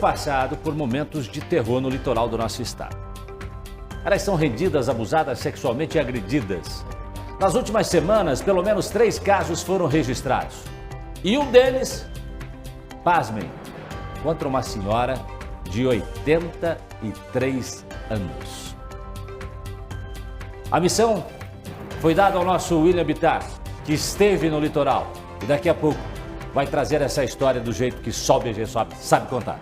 passado por momentos de terror no litoral do nosso estado. Elas são rendidas, abusadas sexualmente e agredidas. Nas últimas semanas, pelo menos 3 casos foram registrados. E um deles, pasmem, contra uma senhora de 83 anos. A missão foi dada ao nosso William Bittar, que esteve no litoral. E daqui a pouco vai trazer essa história do jeito que só o BG sabe contar.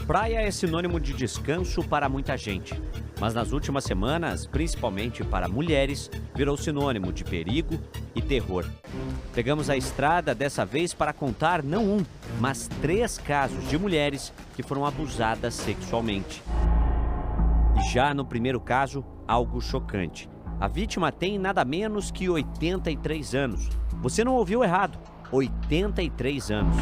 Praia é sinônimo de descanso para muita gente. Mas nas últimas semanas, principalmente para mulheres, virou sinônimo de perigo e terror. Pegamos a estrada dessa vez para contar não um, mas 3 casos de mulheres que foram abusadas sexualmente. E já no primeiro caso, algo chocante. A vítima tem nada menos que 83 anos. Você não ouviu errado, 83 anos.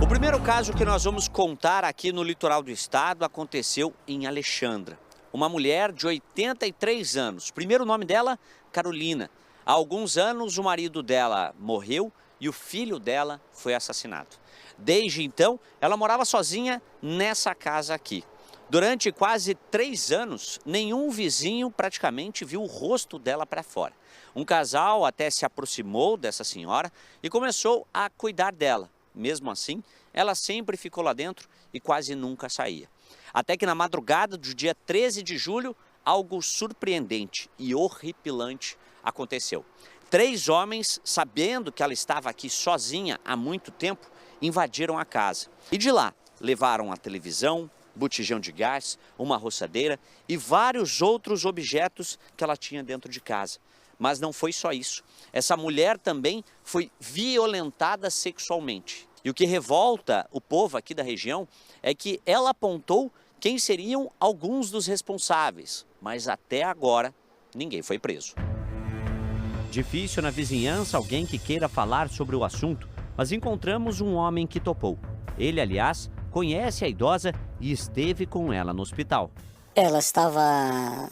O primeiro caso que nós vamos contar aqui no litoral do estado aconteceu em Alexandra. Uma mulher de 83 anos. Primeiro nome dela, Carolina. Há alguns anos o marido dela morreu e o filho dela foi assassinado. Desde então, ela morava sozinha nessa casa aqui. Durante quase 3 anos, nenhum vizinho praticamente viu o rosto dela para fora. Um casal até se aproximou dessa senhora e começou a cuidar dela. Mesmo assim, ela sempre ficou lá dentro e quase nunca saía. Até que na madrugada do dia 13 de julho, algo surpreendente e horripilante aconteceu. 3 homens, sabendo que ela estava aqui sozinha há muito tempo, invadiram a casa. E de lá, levaram a televisão, botijão de gás, uma roçadeira e vários outros objetos que ela tinha dentro de casa. Mas não foi só isso. Essa mulher também foi violentada sexualmente. E o que revolta o povo aqui da região é que ela apontou quem seriam alguns dos responsáveis. Mas até agora, ninguém foi preso. Difícil na vizinhança alguém que queira falar sobre o assunto, mas encontramos um homem que topou. Ele, aliás, conhece a idosa e esteve com ela no hospital. Ela estava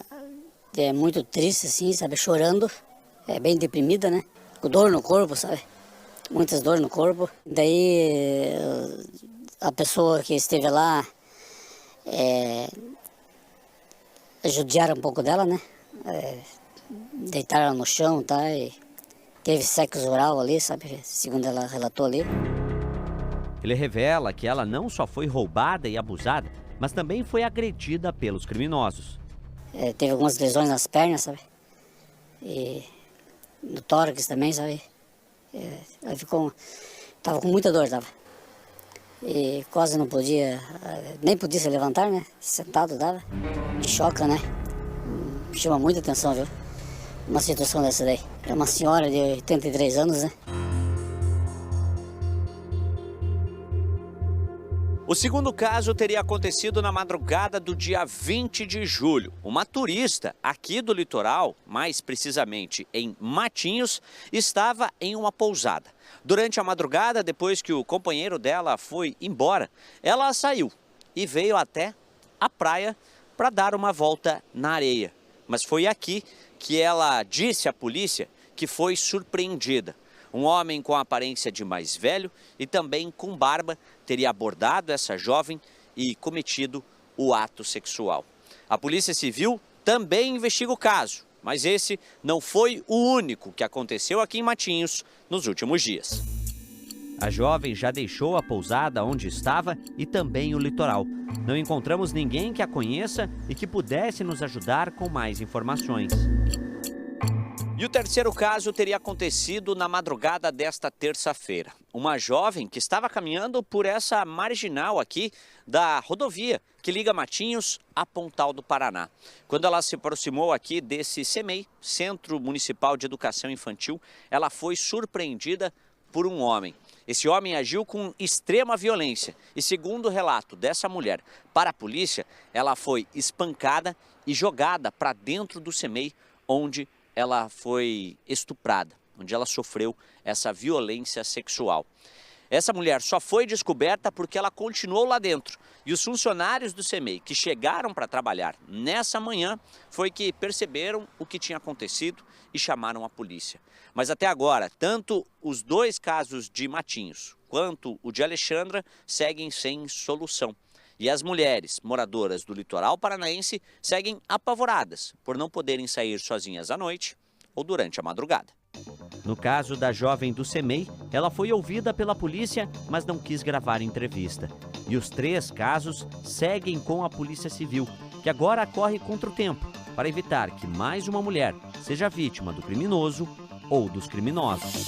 muito triste, assim, sabe, chorando, bem deprimida, né? Com dor no corpo, sabe? Muitas dores no corpo. Daí a pessoa que esteve lá judiaram um pouco dela, né? Deitaram ela no chão, tá? E teve sexo oral ali, sabe? Segundo ela relatou ali. Ele revela que ela não só foi roubada e abusada, mas também foi agredida pelos criminosos. Teve algumas lesões nas pernas, sabe? E no tórax também, sabe? Ela tava com muita dor, tava. E quase não podia, nem podia se levantar, né? Sentado, tava. Choca, né? Chama muita atenção, viu? Uma situação dessa daí. É uma senhora de 83 anos, né? O segundo caso teria acontecido na madrugada do dia 20 de julho. Uma turista aqui do litoral, mais precisamente em Matinhos, estava em uma pousada. Durante a madrugada, depois que o companheiro dela foi embora, ela saiu e veio até a praia para dar uma volta na areia. Mas foi aqui que ela disse à polícia que foi surpreendida. Um homem com a aparência de mais velho e também com barba teria abordado essa jovem e cometido o ato sexual. A Polícia Civil também investiga o caso, mas esse não foi o único que aconteceu aqui em Matinhos nos últimos dias. A jovem já deixou a pousada onde estava e também o litoral. Não encontramos ninguém que a conheça e que pudesse nos ajudar com mais informações. E o terceiro caso teria acontecido na madrugada desta terça-feira. Uma jovem que estava caminhando por essa marginal aqui da rodovia que liga Matinhos a Pontal do Paraná. Quando ela se aproximou aqui desse CEMEI, Centro Municipal de Educação Infantil, ela foi surpreendida por um homem. Esse homem agiu com extrema violência e, segundo o relato dessa mulher para a polícia, ela foi espancada e jogada para dentro do CEMEI, onde ela foi estuprada, onde ela sofreu essa violência sexual. Essa mulher só foi descoberta porque ela continuou lá dentro. E os funcionários do CEMEI que chegaram para trabalhar nessa manhã foi que perceberam o que tinha acontecido e chamaram a polícia. Mas até agora, tanto os 2 casos de Matinhos quanto o de Alexandra seguem sem solução. E as mulheres moradoras do litoral paranaense seguem apavoradas por não poderem sair sozinhas à noite ou durante a madrugada. No caso da jovem do CEMEI, ela foi ouvida pela polícia, mas não quis gravar entrevista. E os 3 casos seguem com a Polícia Civil, que agora corre contra o tempo para evitar que mais uma mulher seja vítima do criminoso ou dos criminosos.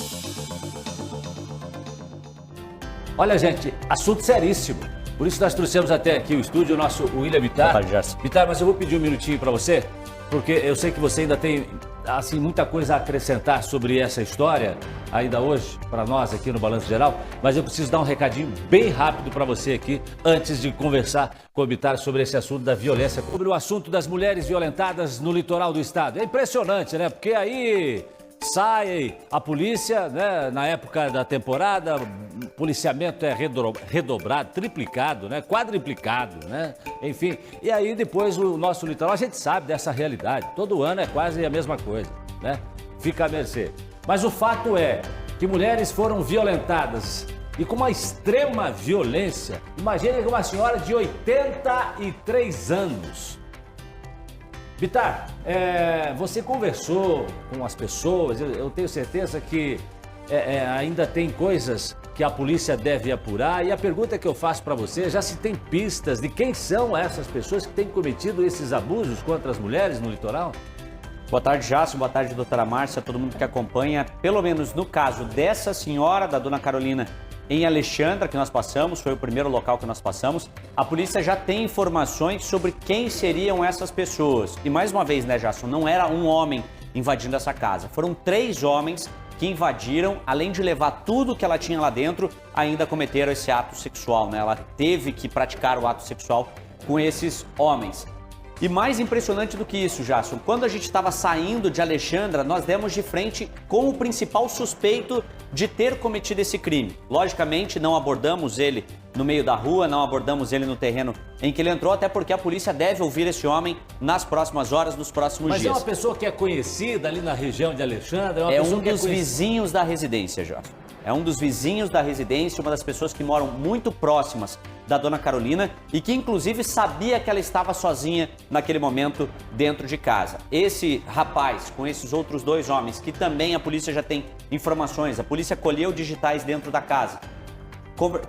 Olha, gente, assunto seríssimo. Por isso nós trouxemos até aqui o estúdio o nosso William Bittar. Bittar, mas eu vou pedir um minutinho para você, porque eu sei que você ainda tem assim, muita coisa a acrescentar sobre essa história, ainda hoje, para nós aqui no Balanço Geral, mas eu preciso dar um recadinho bem rápido para você aqui, antes de conversar com o Bittar sobre esse assunto da violência, sobre o assunto das mulheres violentadas no litoral do estado. É impressionante, né? Porque aí sai a polícia, né? Na época da temporada, o policiamento é redobrado, triplicado, né? Quadriplicado, né? Enfim, e aí depois o nosso litoral, a gente sabe dessa realidade. Todo ano é quase a mesma coisa, né? Fica à mercê. Mas o fato é que mulheres foram violentadas e com uma extrema violência. Imagine uma senhora de 83 anos. Bittar, você conversou com as pessoas, eu tenho certeza que ainda tem coisas que a polícia deve apurar. E a pergunta que eu faço para você, já se tem pistas de quem são essas pessoas que têm cometido esses abusos contra as mulheres no litoral? Boa tarde, Jácio. Boa tarde, doutora Márcia, todo mundo que acompanha. Pelo menos no caso dessa senhora, da dona Carolina, em Alexandra, que nós passamos, foi o primeiro local que nós passamos, a polícia já tem informações sobre quem seriam essas pessoas. E mais uma vez, né, Jason, não era um homem invadindo essa casa. Foram 3 homens que invadiram, além de levar tudo que ela tinha lá dentro, ainda cometeram esse ato sexual, né? Ela teve que praticar o ato sexual com esses homens. E mais impressionante do que isso, Jason, quando a gente estava saindo de Alexandra, nós demos de frente com o principal suspeito de ter cometido esse crime. Logicamente, não abordamos ele no meio da rua, não abordamos ele no terreno em que ele entrou, até porque a polícia deve ouvir esse homem nas próximas horas, nos próximos dias. Mas é uma pessoa que é conhecida ali na região de Alexandra? É um dos vizinhos da residência, Jason. É um dos vizinhos da residência, uma das pessoas que moram muito próximas da dona Carolina e que inclusive sabia que ela estava sozinha naquele momento dentro de casa. Esse rapaz com esses outros 2 homens, que também a polícia já tem informações, a polícia colheu digitais dentro da casa.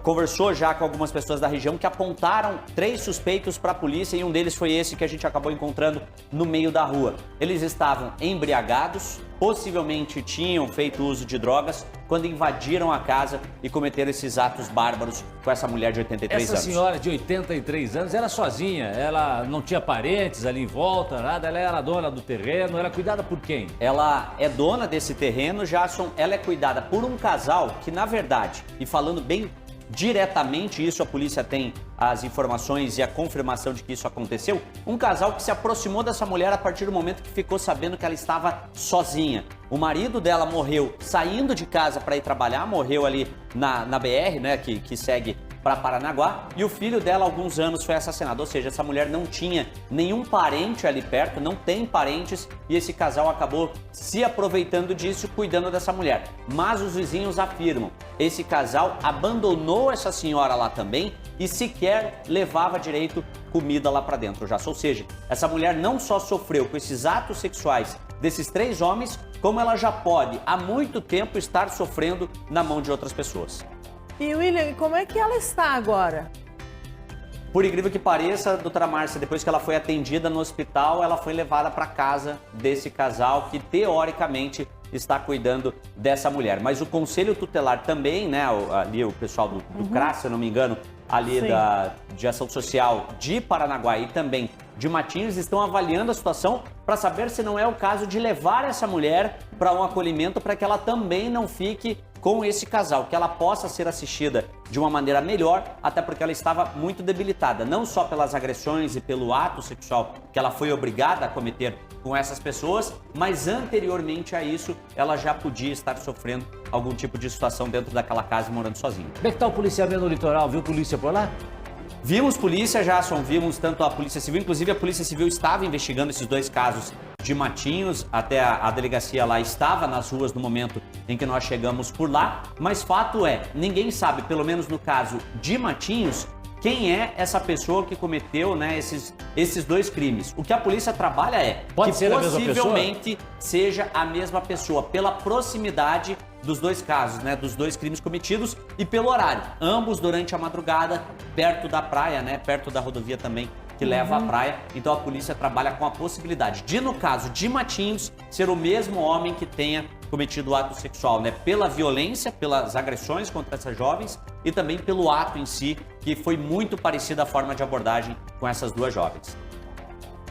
Conversou já com algumas pessoas da região que apontaram 3 suspeitos para a polícia e um deles foi esse que a gente acabou encontrando no meio da rua. Eles estavam embriagados, possivelmente tinham feito uso de drogas quando invadiram a casa e cometeram esses atos bárbaros com essa mulher de 83 anos. Essa senhora de 83 anos era sozinha, ela não tinha parentes ali em volta, nada, ela era dona do terreno, era cuidada por quem? Ela é dona desse terreno, Jason, ela é cuidada por um casal que, na verdade, e falando bem diretamente, isso a polícia tem as informações e a confirmação de que isso aconteceu, um casal que se aproximou dessa mulher a partir do momento que ficou sabendo que ela estava sozinha. O marido dela morreu saindo de casa para ir trabalhar, morreu ali na BR, né, que segue para Paranaguá, e o filho dela há alguns anos foi assassinado, ou seja, essa mulher não tinha nenhum parente ali perto, não tem parentes, e esse casal acabou se aproveitando disso, cuidando dessa mulher. Mas os vizinhos afirmam, esse casal abandonou essa senhora lá também e sequer levava direito comida lá para dentro, já. Ou seja, essa mulher não só sofreu com esses atos sexuais desses 3 homens, como ela já pode há muito tempo estar sofrendo na mão de outras pessoas. E William, como é que ela está agora? Por incrível que pareça, doutora Márcia, depois que ela foi atendida no hospital, ela foi levada para casa desse casal que, teoricamente, está cuidando dessa mulher. Mas o Conselho Tutelar também, né, ali o pessoal do CRAS, se eu não me engano, ali de Ação Social de Paranaguá e também de Matinhos, estão avaliando a situação para saber se não é o caso de levar essa mulher para um acolhimento para que ela também não fique com esse casal, que ela possa ser assistida de uma maneira melhor, até porque ela estava muito debilitada, não só pelas agressões e pelo ato sexual que ela foi obrigada a cometer com essas pessoas, mas anteriormente a isso, ela já podia estar sofrendo algum tipo de situação dentro daquela casa e morando sozinha. Como é que tá o policiamento no litoral? Viu polícia por lá? Vimos polícia, Jason, vimos tanto a Polícia Civil, inclusive a Polícia Civil estava investigando esses 2 casos de Matinhos, até a delegacia lá estava nas ruas no momento em que nós chegamos por lá, mas fato é, ninguém sabe, pelo menos no caso de Matinhos, quem é essa pessoa que cometeu, né, esses 2 crimes. O que a polícia trabalha é Pode que ser a mesma possivelmente seja a mesma pessoa, pela proximidade dos 2 casos, né, dos 2 crimes cometidos e pelo horário. Ambos durante a madrugada, perto da praia, né, perto da rodovia também que leva à praia. Então a polícia trabalha com a possibilidade de, no caso de Matinhos, ser o mesmo homem que tenha cometido o ato sexual, né, pela violência, pelas agressões contra essas jovens e também pelo ato em si, que foi muito parecida a forma de abordagem com essas 2 jovens.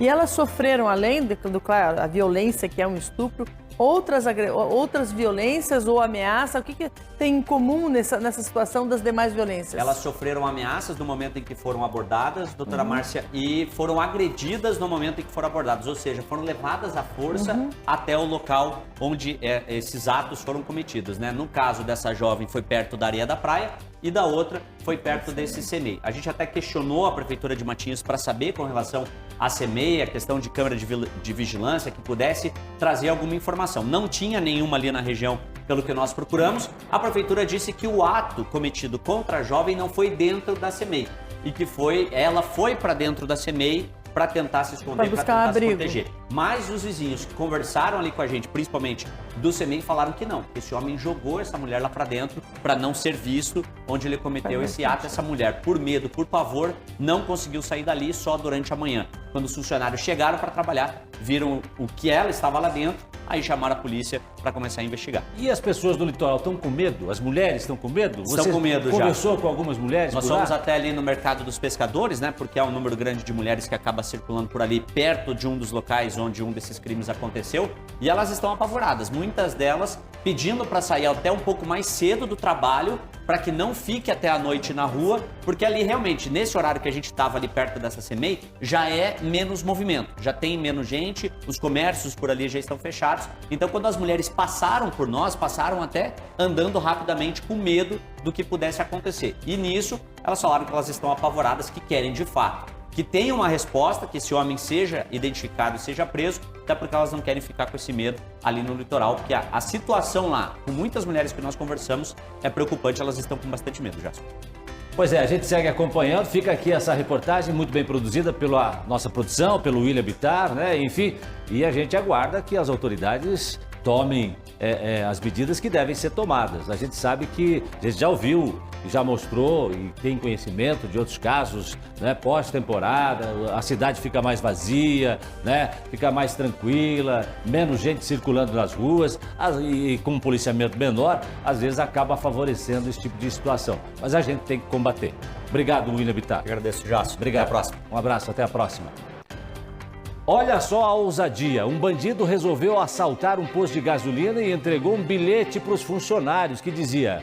E elas sofreram, além claro, a violência, que é um estupro, outras violências ou ameaça? O que tem em comum nessa situação das demais violências? Elas sofreram ameaças no momento em que foram abordadas, doutora Márcia, e foram agredidas no momento em que foram abordadas, ou seja, foram levadas à força até o local onde esses atos foram cometidos, né? No caso dessa jovem foi perto da areia da praia e da outra foi perto desse CEMEI. A gente até questionou a Prefeitura de Matinhos para saber com relação à CEMEI, a questão de câmera de vigilância que pudesse trazer alguma informação. Não tinha nenhuma ali na região, pelo que nós procuramos. A Prefeitura disse que o ato cometido contra a jovem não foi dentro da CEMEI e que ela foi para dentro da CEMEI para tentar se esconder, para tentar se proteger. Mas os vizinhos que conversaram ali com a gente, principalmente do CEMEI, falaram que não, que esse homem jogou essa mulher lá para dentro para não ser visto onde ele cometeu esse ato. Essa mulher, por medo, por pavor, não conseguiu sair dali só durante a manhã. Quando os funcionários chegaram para trabalhar, viram o que ela estava lá dentro, aí chamaram a polícia para começar a investigar. E as pessoas do litoral estão com medo? As mulheres estão com medo? Estão com medo já. Conversou com algumas mulheres? Nós fomos até ali no mercado dos pescadores, né? Porque há um número grande de mulheres que acaba circulando por ali, perto de um dos locais onde um desses crimes aconteceu. E elas estão apavoradas. Muitas delas pedindo para sair até um pouco mais cedo do trabalho, para que não fique até a noite na rua, porque ali realmente, nesse horário que a gente estava ali perto dessa CEMEI, já é menos movimento, já tem menos gente, os comércios por ali já estão fechados. Então, quando as mulheres passaram por nós, passaram até andando rapidamente com medo do que pudesse acontecer. E nisso, elas falaram que elas estão apavoradas, que querem de fato que tenha uma resposta, que esse homem seja identificado e seja preso, até porque elas não querem ficar com esse medo ali no litoral, porque a situação lá, com muitas mulheres que nós conversamos, é preocupante, elas estão com bastante medo, Jasper. Pois é, a gente segue acompanhando, fica aqui essa reportagem muito bem produzida pela nossa produção, pelo William Bittar, né? Enfim, e a gente aguarda que as autoridades tomem as medidas que devem ser tomadas. A gente sabe que a gente já ouviu, já mostrou e tem conhecimento de outros casos, né, pós-temporada, a cidade fica mais vazia, né, fica mais tranquila, menos gente circulando nas ruas e com um policiamento menor, às vezes acaba favorecendo esse tipo de situação. Mas a gente tem que combater. Obrigado, William Bittar. Agradeço, Jássio. Obrigado. Até a próxima. Um abraço, até a próxima. Olha só a ousadia, um bandido resolveu assaltar um posto de gasolina e entregou um bilhete para os funcionários que dizia: